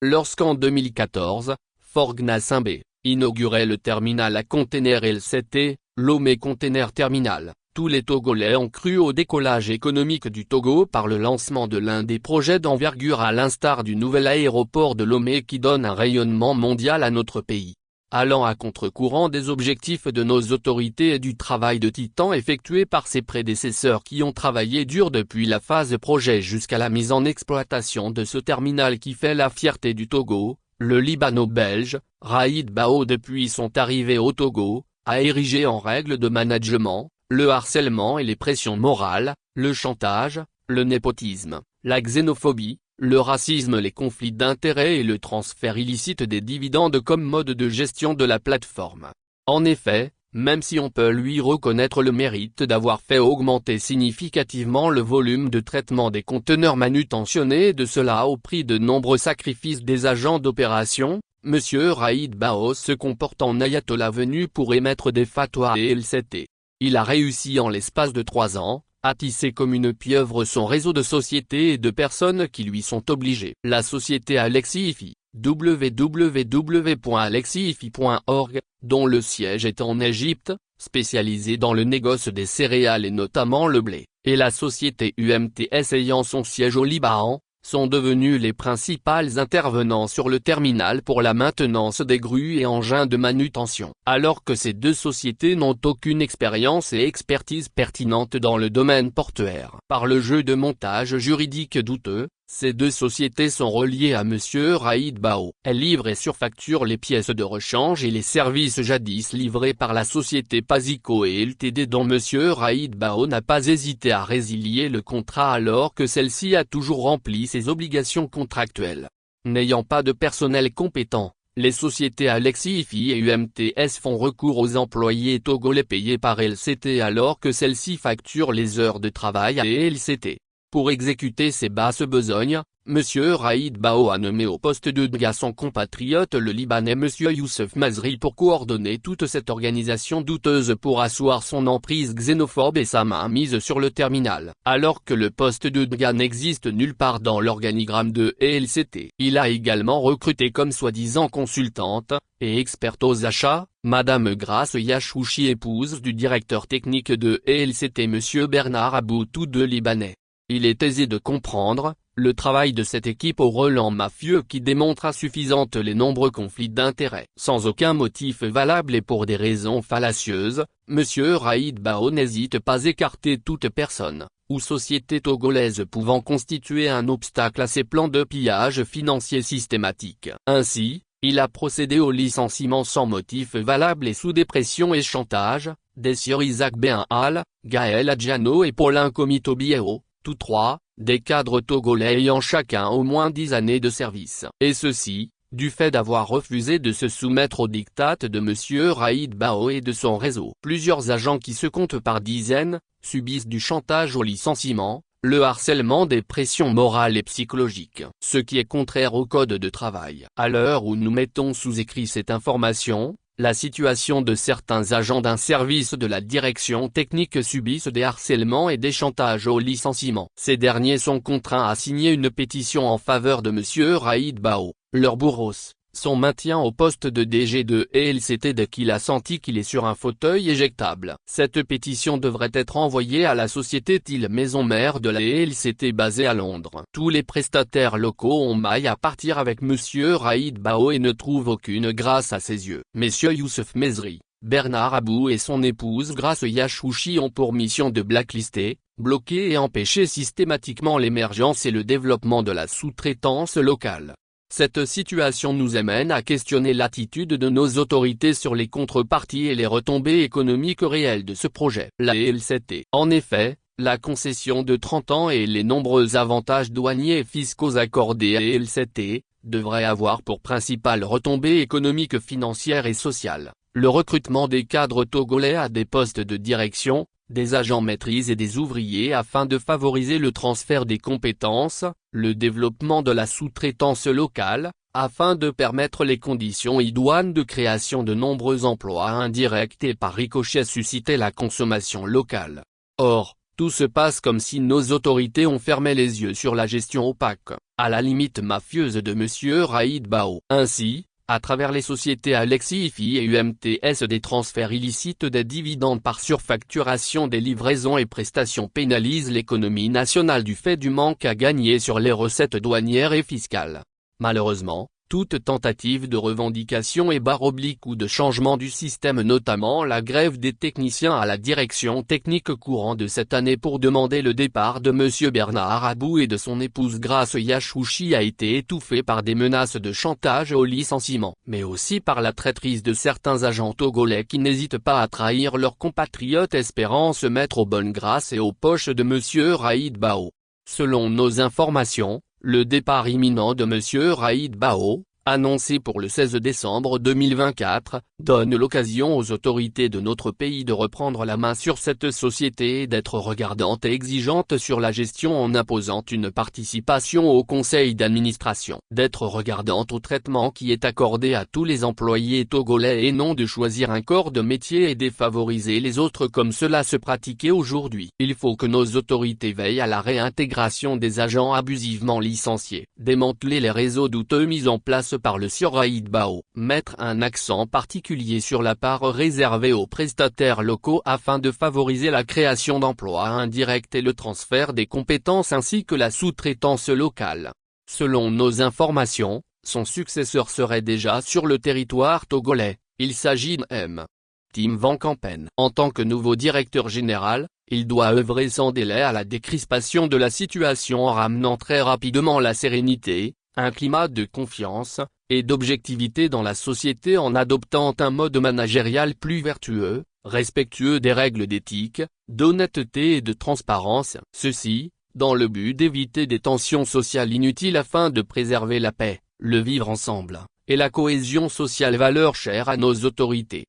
lorsqu'en 2014, Fort Gnassingbé inaugurait le terminal à containers LCT, Lomé Container Terminal. Tous les Togolais ont cru au décollage économique du Togo par le lancement de l'un des projets d'envergure à l'instar du nouvel aéroport de Lomé qui donne un rayonnement mondial à notre pays. Allant à contre-courant des objectifs de nos autorités et du travail de titan effectué par ses prédécesseurs qui ont travaillé dur depuis la phase projet jusqu'à la mise en exploitation de ce terminal qui fait la fierté du Togo, le Libano-Belge, Raïd Bao depuis son arrivée au Togo, a érigé en règle de management le harcèlement et les pressions morales, le chantage, le népotisme, la xénophobie, le racisme, les conflits d'intérêts et le transfert illicite des dividendes comme mode de gestion de la plateforme. En effet, même si on peut lui reconnaître le mérite d'avoir fait augmenter significativement le volume de traitement des conteneurs manutentionnés et de cela au prix de nombreux sacrifices des agents d'opération, M. Raïd Bao se comporte en ayatollah venu pour émettre des fatwas et LCT. Il a réussi en l'espace de 3 ans, à tisser comme une pieuvre son réseau de sociétés et de personnes qui lui sont obligées. La société Alexiifi, www.alexiifi.org, dont le siège est en Égypte, spécialisée dans le négoce des céréales et notamment le blé, et la société UMTS ayant son siège au Liban, sont devenus les principales intervenants sur le terminal pour la maintenance des grues et engins de manutention. Alors que ces deux sociétés n'ont aucune expérience et expertise pertinente dans le domaine portuaire. Par le jeu de montage juridique douteux, ces deux sociétés sont reliées à M. Raïd Bao. Elles livrent et surfacturent les pièces de rechange et les services jadis livrés par la société Pasico et Ltd dont M. Raïd Bao n'a pas hésité à résilier le contrat alors que celle-ci a toujours rempli ses obligations contractuelles. N'ayant pas de personnel compétent, les sociétés Alexiifi et UMTS font recours aux employés togolais payés par LCT alors que celle-ci facture les heures de travail à LCT. Pour exécuter ces basses besognes, M. Raïd Bao a nommé au poste de DGA son compatriote le Libanais M. Youssef Mazri pour coordonner toute cette organisation douteuse pour asseoir son emprise xénophobe et sa mainmise sur le terminal. Alors que le poste de DGA n'existe nulle part dans l'organigramme de LCT. Il a également recruté comme soi-disant consultante, et experte aux achats, Madame Grace Yachouchi épouse du directeur technique de LCT M. Bernard Abou tous deux Libanais. Il est aisé de comprendre le travail de cette équipe au relent mafieux qui démontre à suffisante les nombreux conflits d'intérêts. Sans aucun motif valable et pour des raisons fallacieuses, M. Raïd Bao n'hésite pas à écarter toute personne ou société togolaise pouvant constituer un obstacle à ses plans de pillage financier systématique. Ainsi, il a procédé au licenciement sans motif valable et sous des pressions et chantage, des sieurs Isaac Benhal, Gaël Adjano et Paulin Komito-Biero, tous trois, des cadres togolais ayant chacun au moins 10 années de service. Et ceci, du fait d'avoir refusé de se soumettre aux diktats de M. Raïd Bao et de son réseau. Plusieurs agents qui se comptent par dizaines, subissent du chantage au licenciement, le harcèlement des pressions morales et psychologiques. Ce qui est contraire au code de travail. À l'heure où nous mettons sous écrit cette information, la situation de certains agents d'un service de la direction technique subissent des harcèlements et des chantages au licenciement. Ces derniers sont contraints à signer une pétition en faveur de M. Raïd Bao, leur bourreau, son maintien au poste de DG de LCT dès qu'il a senti qu'il est sur un fauteuil éjectable. Cette pétition devrait être envoyée à la société TIL maison mère de la LCT basée à Londres. Tous les prestataires locaux ont maille à partir avec M. Raïd Bao et ne trouvent aucune grâce à ses yeux. Messieurs Youssef Mazri, Bernard Abou et son épouse Grace Yachouchi ont pour mission de blacklister, bloquer et empêcher systématiquement l'émergence et le développement de la sous-traitance locale. Cette situation nous amène à questionner l'attitude de nos autorités sur les contreparties et les retombées économiques réelles de ce projet. La LCT. En effet, la concession de 30 ans et les nombreux avantages douaniers et fiscaux accordés à LCT, devraient avoir pour principale retombée économique, financière et sociale, le recrutement des cadres togolais à des postes de direction, des agents maîtrises et des ouvriers afin de favoriser le transfert des compétences, le développement de la sous-traitance locale, afin de permettre les conditions idoines de création de nombreux emplois indirects et par ricochet susciter la consommation locale. Or, tout se passe comme si nos autorités ont fermé les yeux sur la gestion opaque, à la limite mafieuse de M. Raïd Bao. Ainsi, à travers les sociétés Alexis IFI et UMTS, des transferts illicites des dividendes par surfacturation des livraisons et prestations pénalisent l'économie nationale du fait du manque à gagner sur les recettes douanières et fiscales. Malheureusement, toute tentative de revendication et ou de changement du système, notamment la grève des techniciens à la direction technique courant de cette année pour demander le départ de M. Bernard Abou et de son épouse Grace Yachouchi, a été étouffée par des menaces de chantage au licenciement, mais aussi par la traîtrise de certains agents togolais qui n'hésitent pas à trahir leurs compatriotes espérant se mettre aux bonnes grâces et aux poches de M. Raïd Bao. Selon nos informations, le départ imminent de M. Raïd Bao, annoncé pour le 16 décembre 2024, donne l'occasion aux autorités de notre pays de reprendre la main sur cette société et d'être regardantes et exigeantes sur la gestion en imposant une participation au conseil d'administration, d'être regardantes au traitement qui est accordé à tous les employés togolais et non de choisir un corps de métier et défavoriser les autres comme cela se pratiquait aujourd'hui. Il faut que nos autorités veillent à la réintégration des agents abusivement licenciés, démanteler les réseaux douteux mis en place par le sieur Raïd Bao, mettre un accent particulier sur la part réservée aux prestataires locaux afin de favoriser la création d'emplois indirects et le transfert des compétences ainsi que la sous-traitance locale. Selon nos informations, son successeur serait déjà sur le territoire togolais, il s'agit de M. Tim Van Kampen. En tant que nouveau directeur général, il doit œuvrer sans délai à la décrispation de la situation en ramenant très rapidement la sérénité, un climat de confiance et d'objectivité dans la société en adoptant un mode managérial plus vertueux, respectueux des règles d'éthique, d'honnêteté et de transparence. Ceci, dans le but d'éviter des tensions sociales inutiles afin de préserver la paix, le vivre ensemble, et la cohésion sociale, valeurs chères à nos autorités.